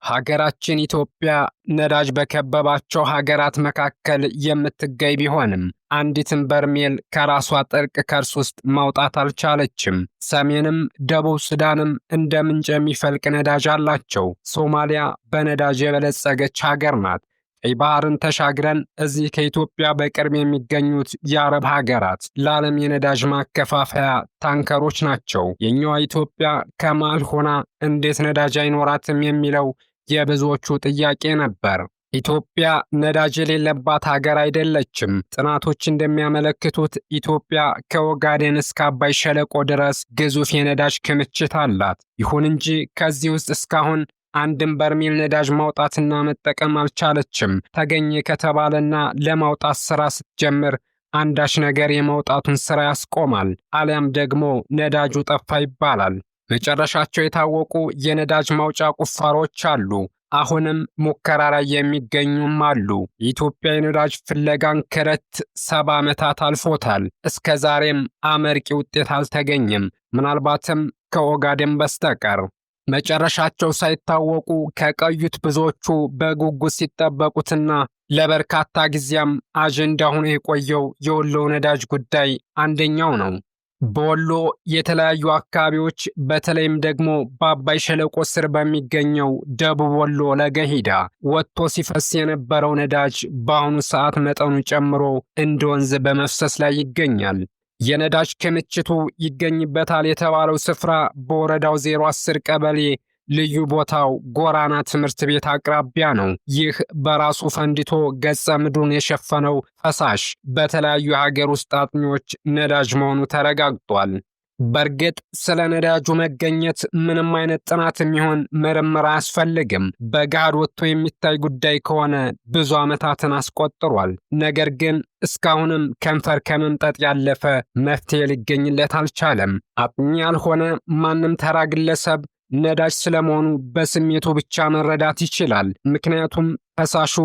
ሀገራችን ኢትዮጵያ ነዳጅ በከበባቸው ሀገራት መካከል የምትገኝ ቢሆንም አንዲትን በርሜል ከራሷ ጥልቅ ከርስ ውስጥ ማውጣት አልቻለችም። ሰሜንም ደቡብ ሱዳንም እንደ ምንጭ የሚፈልቅ ነዳጅ አላቸው። ሶማሊያ በነዳጅ የበለጸገች ሀገር ናት። ቀይ ባህርን ተሻግረን እዚህ ከኢትዮጵያ በቅርብ የሚገኙት የአረብ ሀገራት ለዓለም የነዳጅ ማከፋፈያ ታንከሮች ናቸው። የኛዋ ኢትዮጵያ ከመሃል ሆና እንዴት ነዳጅ አይኖራትም የሚለው የብዙዎቹ ጥያቄ ነበር። ኢትዮጵያ ነዳጅ የሌለባት ሀገር አይደለችም። ጥናቶች እንደሚያመለክቱት ኢትዮጵያ ከኦጋዴን እስከ አባይ ሸለቆ ድረስ ግዙፍ የነዳጅ ክምችት አላት። ይሁን እንጂ ከዚህ ውስጥ እስካሁን አንድም በርሜል ነዳጅ ማውጣትና መጠቀም አልቻለችም። ተገኘ ከተባለና ለማውጣት ስራ ስትጀምር አንዳች ነገር የማውጣቱን ስራ ያስቆማል፣ አሊያም ደግሞ ነዳጁ ጠፋ ይባላል። መጨረሻቸው የታወቁ የነዳጅ ማውጫ ቁፋሮች አሉ። አሁንም ሙከራ ላይ የሚገኙም አሉ። የኢትዮጵያ የነዳጅ ፍለጋን ክረት 70 ዓመታት አልፎታል። እስከ ዛሬም አመርቂ ውጤት አልተገኘም፣ ምናልባትም ከኦጋዴን በስተቀር። መጨረሻቸው ሳይታወቁ ከቀዩት ብዙዎቹ በጉጉት ሲጠበቁትና ለበርካታ ጊዜያም አጀንዳ ሆኖ የቆየው የወሎ ነዳጅ ጉዳይ አንደኛው ነው። በወሎ የተለያዩ አካባቢዎች በተለይም ደግሞ በአባይ ሸለቆ ስር በሚገኘው ደቡብ ወሎ ለገሂዳ ወጥቶ ሲፈስ የነበረው ነዳጅ በአሁኑ ሰዓት መጠኑ ጨምሮ እንደ ወንዝ በመፍሰስ ላይ ይገኛል። የነዳጅ ክምችቱ ይገኝበታል የተባለው ስፍራ በወረዳው 010 ቀበሌ ልዩ ቦታው ጎራና ትምህርት ቤት አቅራቢያ ነው። ይህ በራሱ ፈንድቶ ገጸ ምድሩን የሸፈነው ፈሳሽ በተለያዩ የሀገር ውስጥ አጥኚዎች ነዳጅ መሆኑ ተረጋግጧል። በእርግጥ ስለ ነዳጁ መገኘት ምንም አይነት ጥናት የሚሆን ምርምር አያስፈልግም። በገሃድ ወጥቶ የሚታይ ጉዳይ ከሆነ ብዙ ዓመታትን አስቆጥሯል። ነገር ግን እስካሁንም ከንፈር ከመምጠጥ ያለፈ መፍትሄ ሊገኝለት አልቻለም። አጥኚ ያልሆነ ማንም ተራ ግለሰብ ነዳጅ ስለመሆኑ በስሜቱ ብቻ መረዳት ይችላል። ምክንያቱም ፈሳሹ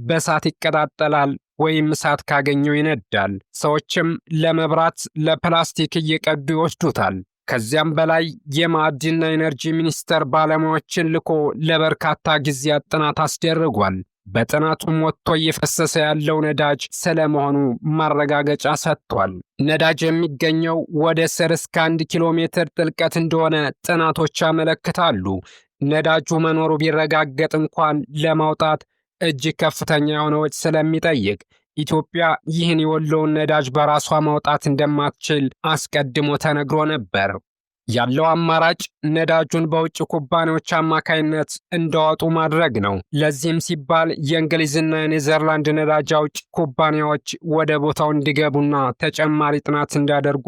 በእሳት ይቀጣጠላል ወይም እሳት ካገኘው ይነዳል። ሰዎችም ለመብራት፣ ለፕላስቲክ እየቀዱ ይወስዱታል። ከዚያም በላይ የማዕድንና ኢነርጂ ሚኒስቴር ባለሙያዎችን ልኮ ለበርካታ ጊዜያት ጥናት አስደርጓል። በጥናቱም ወጥቶ እየፈሰሰ ያለው ነዳጅ ስለመሆኑ ማረጋገጫ ሰጥቷል። ነዳጅ የሚገኘው ወደ ስር እስከ 1 ኪሎ ሜትር ጥልቀት እንደሆነ ጥናቶች ያመለክታሉ። ነዳጁ መኖሩ ቢረጋገጥ እንኳን ለማውጣት እጅግ ከፍተኛ የሆነ ወጪ ስለሚጠይቅ ኢትዮጵያ ይህን የወሎውን ነዳጅ በራሷ ማውጣት እንደማትችል አስቀድሞ ተነግሮ ነበር። ያለው አማራጭ ነዳጁን በውጭ ኩባንያዎች አማካይነት እንዲያወጡ ማድረግ ነው። ለዚህም ሲባል የእንግሊዝና የኔዘርላንድ ነዳጅ አውጭ ኩባንያዎች ወደ ቦታው እንዲገቡና ተጨማሪ ጥናት እንዲያደርጉ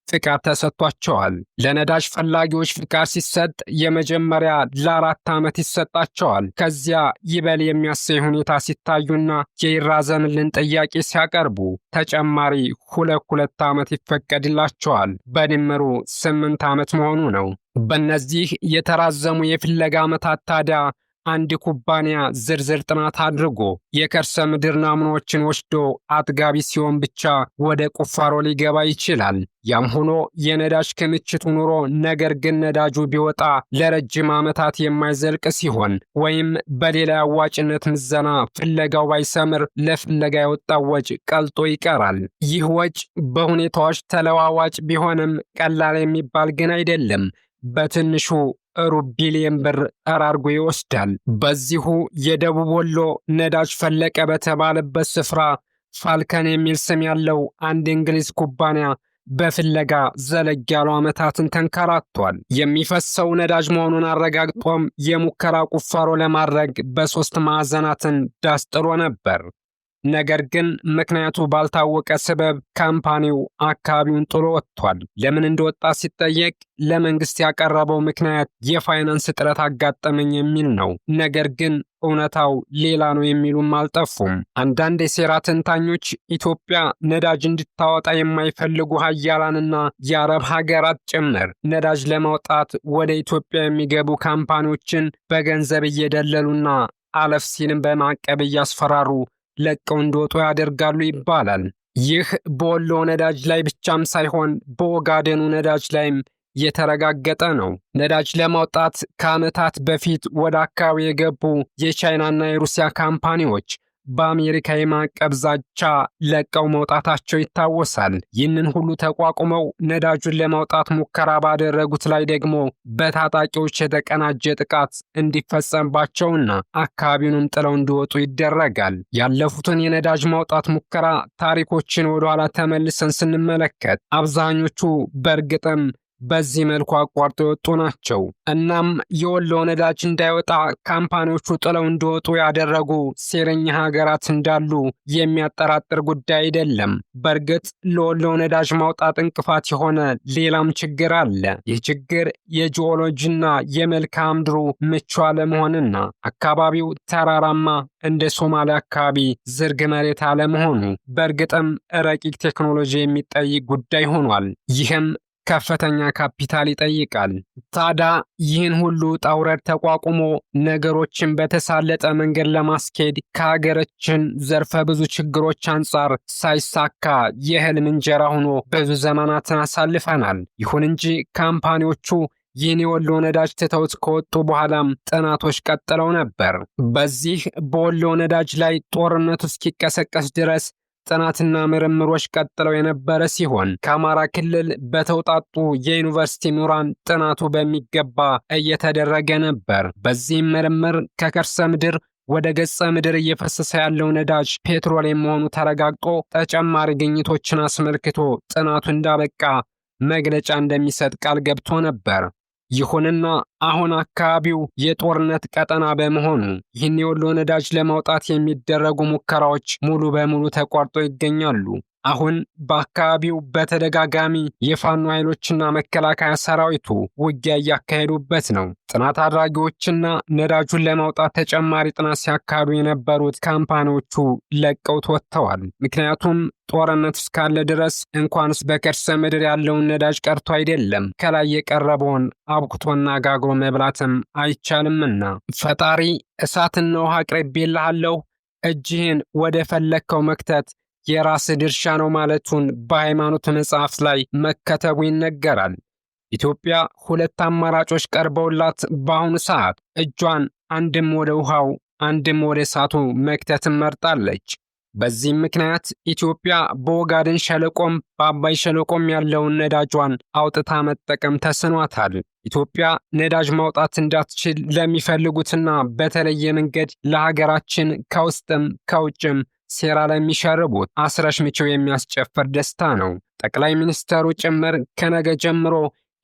ፍቃድ ተሰጥቷቸዋል። ለነዳጅ ፈላጊዎች ፍቃድ ሲሰጥ የመጀመሪያ ለ4 ዓመት ይሰጣቸዋል። ከዚያ ይበል የሚያሰኝ ሁኔታ ሲታዩና የይራዘምልን ጥያቄ ሲያቀርቡ ተጨማሪ 2 ዓመት ይፈቀድላቸዋል። በድምሩ 8 ዓመት መሆኑ ነው። በእነዚህ የተራዘሙ የፍለጋ ዓመታት ታዲያ አንድ ኩባንያ ዝርዝር ጥናት አድርጎ የከርሰ ምድር ናሙናዎችን ወስዶ አጥጋቢ ሲሆን ብቻ ወደ ቁፋሮ ሊገባ ይችላል። ያም ሆኖ የነዳጅ ክምችቱ ኑሮ ነገር ግን ነዳጁ ቢወጣ ለረጅም ዓመታት የማይዘልቅ ሲሆን ወይም በሌላ የአዋጭነት ምዘና ፍለጋው ባይሰምር ለፍለጋ የወጣው ወጪ ቀልጦ ይቀራል። ይህ ወጪ በሁኔታዎች ተለዋዋጭ ቢሆንም ቀላል የሚባል ግን አይደለም። በትንሹ ሩብ ቢሊዮን ብር ጠራርጎ ይወስዳል። በዚሁ የደቡብ ወሎ ነዳጅ ፈለቀ በተባለበት ስፍራ ፋልከን የሚል ስም ያለው አንድ የእንግሊዝ ኩባንያ በፍለጋ ዘለግ ያሉ ዓመታትን ተንከራቷል። የሚፈሰው ነዳጅ መሆኑን አረጋግጦም የሙከራ ቁፋሮ ለማድረግ በ3 ማዕዘናትን ዳስጥሎ ነበር። ነገር ግን ምክንያቱ ባልታወቀ ሰበብ ካምፓኒው አካባቢውን ጥሎ ወጥቷል። ለምን እንደወጣ ሲጠየቅ ለመንግስት ያቀረበው ምክንያት የፋይናንስ እጥረት አጋጠመኝ የሚል ነው። ነገር ግን እውነታው ሌላ ነው የሚሉም አልጠፉም። አንዳንድ የሴራ ተንታኞች ኢትዮጵያ ነዳጅ እንድታወጣ የማይፈልጉ ሀያላንና የአረብ ሀገራት ጭምር ነዳጅ ለማውጣት ወደ ኢትዮጵያ የሚገቡ ካምፓኒዎችን በገንዘብ እየደለሉና አለፍ ሲልም በማዕቀብ እያስፈራሩ ለቀው እንዲወጡ ያደርጋሉ ይባላል። ይህ በወሎ ነዳጅ ላይ ብቻም ሳይሆን በኦጋዴኑ ነዳጅ ላይም የተረጋገጠ ነው። ነዳጅ ለማውጣት ከዓመታት በፊት ወደ አካባቢ የገቡ የቻይናና የሩሲያ ካምፓኒዎች በአሜሪካ የማዕቀብ ዛቻ ለቀው መውጣታቸው ይታወሳል። ይህንን ሁሉ ተቋቁመው ነዳጁን ለማውጣት ሙከራ ባደረጉት ላይ ደግሞ በታጣቂዎች የተቀናጀ ጥቃት እንዲፈጸምባቸውና አካባቢውንም ጥለው እንዲወጡ ይደረጋል። ያለፉትን የነዳጅ ማውጣት ሙከራ ታሪኮችን ወደኋላ ተመልሰን ስንመለከት አብዛኞቹ በእርግጥም በዚህ መልኩ አቋርጦ የወጡ ናቸው። እናም የወሎ ነዳጅ እንዳይወጣ ካምፓኒዎቹ ጥለው እንዲወጡ ያደረጉ ሴረኛ ሀገራት እንዳሉ የሚያጠራጥር ጉዳይ አይደለም። በእርግጥ ለወሎ ነዳጅ ማውጣት እንቅፋት የሆነ ሌላም ችግር አለ። ይህ ችግር የጂኦሎጂና የመልክዓ ምድሩ ምቹ አለመሆንና አካባቢው ተራራማ እንደ ሶማሊያ አካባቢ ዝርግ መሬት አለመሆኑ በእርግጥም ረቂቅ ቴክኖሎጂ የሚጠይቅ ጉዳይ ሆኗል። ይህም ከፍተኛ ካፒታል ይጠይቃል። ታዲያ ይህን ሁሉ ውጣ ውረድ ተቋቁሞ ነገሮችን በተሳለጠ መንገድ ለማስኬድ ከሀገራችን ዘርፈ ብዙ ችግሮች አንጻር ሳይሳካ የህልም እንጀራ ሆኖ ብዙ ዘመናትን አሳልፈናል። ይሁን እንጂ ካምፓኒዎቹ ይህን የወሎ ነዳጅ ትተውት ከወጡ በኋላም ጥናቶች ቀጥለው ነበር። በዚህ በወሎ ነዳጅ ላይ ጦርነቱ እስኪቀሰቀስ ድረስ ጥናትና ምርምሮች ቀጥለው የነበረ ሲሆን ከአማራ ክልል በተውጣጡ የዩኒቨርሲቲ ምሁራን ጥናቱ በሚገባ እየተደረገ ነበር። በዚህም ምርምር ከከርሰ ምድር ወደ ገጸ ምድር እየፈሰሰ ያለው ነዳጅ ፔትሮሊየም መሆኑ ተረጋግጦ ተጨማሪ ግኝቶችን አስመልክቶ ጥናቱ እንዳበቃ መግለጫ እንደሚሰጥ ቃል ገብቶ ነበር። ይሁንና አሁን አካባቢው የጦርነት ቀጠና በመሆኑ ይህን የወሎ ነዳጅ ለማውጣት የሚደረጉ ሙከራዎች ሙሉ በሙሉ ተቋርጦ ይገኛሉ። አሁን በአካባቢው በተደጋጋሚ የፋኖ ኃይሎችና መከላከያ ሰራዊቱ ውጊያ እያካሄዱበት ነው። ጥናት አድራጊዎችና ነዳጁን ለማውጣት ተጨማሪ ጥናት ሲያካሂዱ የነበሩት ካምፓኒዎቹ ለቀውት ወጥተዋል። ምክንያቱም ጦርነት እስካለ ድረስ እንኳንስ በከርሰ ምድር ያለውን ነዳጅ ቀርቶ አይደለም ከላይ የቀረበውን አብኩቶና ጋግሮ መብላትም አይቻልምና። ፈጣሪ እሳትና ውሃ አቅርቤልሃለሁ፣ እጅህን ወደ ፈለግከው መክተት የራስ ድርሻ ነው ማለቱን በሃይማኖት መጽሐፍ ላይ መከተቡ ይነገራል። ኢትዮጵያ ሁለት አማራጮች ቀርበውላት በአሁኑ ሰዓት እጇን አንድም ወደ ውሃው አንድም ወደ እሳቱ መክተትን መርጣለች። በዚህም ምክንያት ኢትዮጵያ በኦጋዴን ሸለቆም በአባይ ሸለቆም ያለውን ነዳጇን አውጥታ መጠቀም ተስኗታል። ኢትዮጵያ ነዳጅ ማውጣት እንዳትችል ለሚፈልጉትና በተለየ መንገድ ለሀገራችን ከውስጥም ከውጭም ሴራ ለሚሸርቡት አስረሽ ምቼው የሚያስጨፍር ደስታ ነው። ጠቅላይ ሚኒስተሩ ጭምር ከነገ ጀምሮ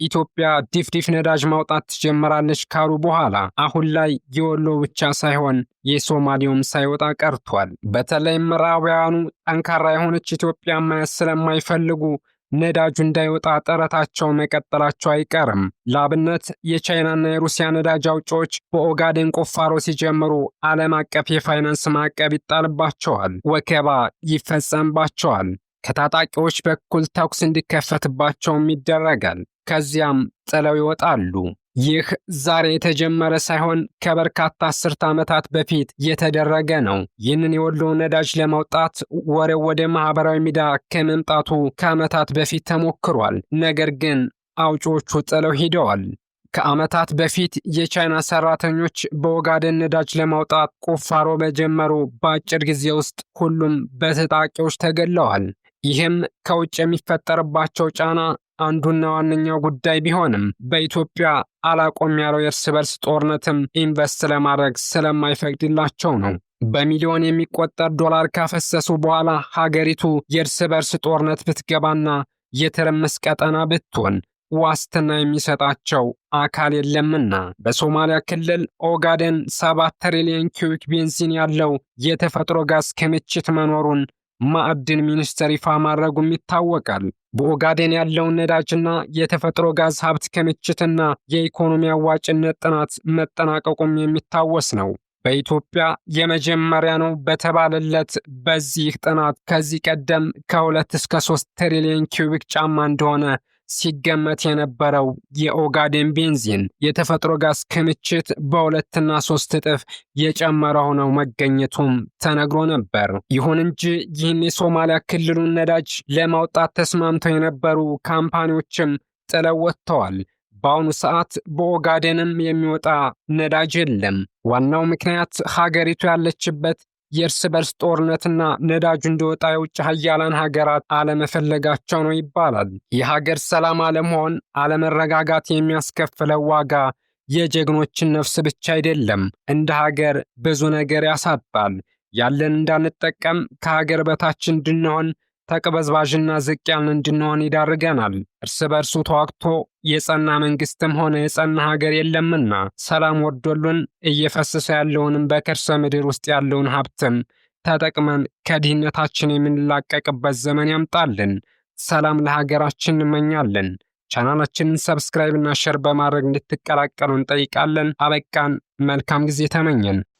ኢትዮጵያ ዲፍዲፍ ነዳጅ ማውጣት ትጀምራለች ካሉ በኋላ አሁን ላይ የወሎ ብቻ ሳይሆን የሶማሌውም ሳይወጣ ቀርቷል። በተለይም ምዕራባውያኑ ጠንካራ የሆነች ኢትዮጵያ ማየት ስለማይፈልጉ ነዳጁ እንዳይወጣ ጥረታቸው መቀጠላቸው አይቀርም። ለአብነት የቻይናና የሩሲያ ነዳጅ አውጪዎች በኦጋዴን ቁፋሮ ሲጀምሩ ዓለም አቀፍ የፋይናንስ ማዕቀብ ይጣልባቸዋል፣ ወከባ ይፈጸምባቸዋል። ከታጣቂዎች በኩል ተኩስ እንዲከፈትባቸውም ይደረጋል። ከዚያም ጥለው ይወጣሉ። ይህ ዛሬ የተጀመረ ሳይሆን ከበርካታ አስርተ ዓመታት በፊት የተደረገ ነው። ይህንን የወሎ ነዳጅ ለማውጣት ወሬው ወደ ማህበራዊ ሚዲያ ከመምጣቱ ከዓመታት በፊት ተሞክሯል። ነገር ግን አውጪዎቹ ጥለው ሂደዋል። ከዓመታት በፊት የቻይና ሰራተኞች በኦጋዴን ነዳጅ ለማውጣት ቁፋሮ በጀመሩ በአጭር ጊዜ ውስጥ ሁሉም በታጣቂዎች ተገለዋል። ይህም ከውጭ የሚፈጠርባቸው ጫና አንዱና ዋነኛው ጉዳይ ቢሆንም በኢትዮጵያ አላቆም ያለው የእርስ በርስ ጦርነትም ኢንቨስት ለማድረግ ስለማይፈቅድላቸው ነው። በሚሊዮን የሚቆጠር ዶላር ካፈሰሱ በኋላ ሀገሪቱ የእርስ በርስ ጦርነት ብትገባና የትርምስ ቀጠና ብትሆን ዋስትና የሚሰጣቸው አካል የለምና። በሶማሊያ ክልል ኦጋዴን 7 ትሪሊዮን ኪዩቢክ ቤንዚን ያለው የተፈጥሮ ጋዝ ክምችት መኖሩን ማዕድን ሚኒስቴር ይፋ ማድረጉም ይታወቃል። በኦጋዴን ያለውን ነዳጅና የተፈጥሮ ጋዝ ሀብት ክምችትና የኢኮኖሚ አዋጭነት ጥናት መጠናቀቁም የሚታወስ ነው። በኢትዮጵያ የመጀመሪያ ነው በተባለለት በዚህ ጥናት ከዚህ ቀደም ከ2 እስከ 3 ትሪሊዮን ኪዩቢክ ጫማ እንደሆነ ሲገመት የነበረው የኦጋዴን ቤንዚን የተፈጥሮ ጋዝ ክምችት በ2 እና 3 እጥፍ የጨመረ ሆነው መገኘቱም ተነግሮ ነበር። ይሁን እንጂ ይህን የሶማሊያ ክልሉን ነዳጅ ለማውጣት ተስማምተው የነበሩ ካምፓኒዎችም ጥለው ወጥተዋል። በአሁኑ ሰዓት በኦጋዴንም የሚወጣ ነዳጅ የለም። ዋናው ምክንያት ሀገሪቱ ያለችበት የእርስ በርስ ጦርነትና ነዳጁ እንዲወጣ የውጭ ሀያላን ሀገራት አለመፈለጋቸው ነው ይባላል። የሀገር ሰላም አለመሆን፣ አለመረጋጋት የሚያስከፍለው ዋጋ የጀግኖችን ነፍስ ብቻ አይደለም፣ እንደ ሀገር ብዙ ነገር ያሳጣል። ያለን እንዳንጠቀም፣ ከሀገር በታች እንድንሆን፣ ተቅበዝባዥና ዝቅ ያልን እንድንሆን ይዳርገናል። እርስ በርሱ ተዋግቶ የጸና መንግስትም ሆነ የጸና ሀገር የለምና ሰላም ወርዶልን እየፈሰሰ ያለውንም በከርሰ ምድር ውስጥ ያለውን ሀብትም ተጠቅመን ከድህነታችን የምንላቀቅበት ዘመን ያምጣልን። ሰላም ለሀገራችን እንመኛለን። ቻናላችንን ሰብስክራይብ እና ሼር በማድረግ እንድትቀላቀሉ እንጠይቃለን። አበቃን። መልካም ጊዜ ተመኘን።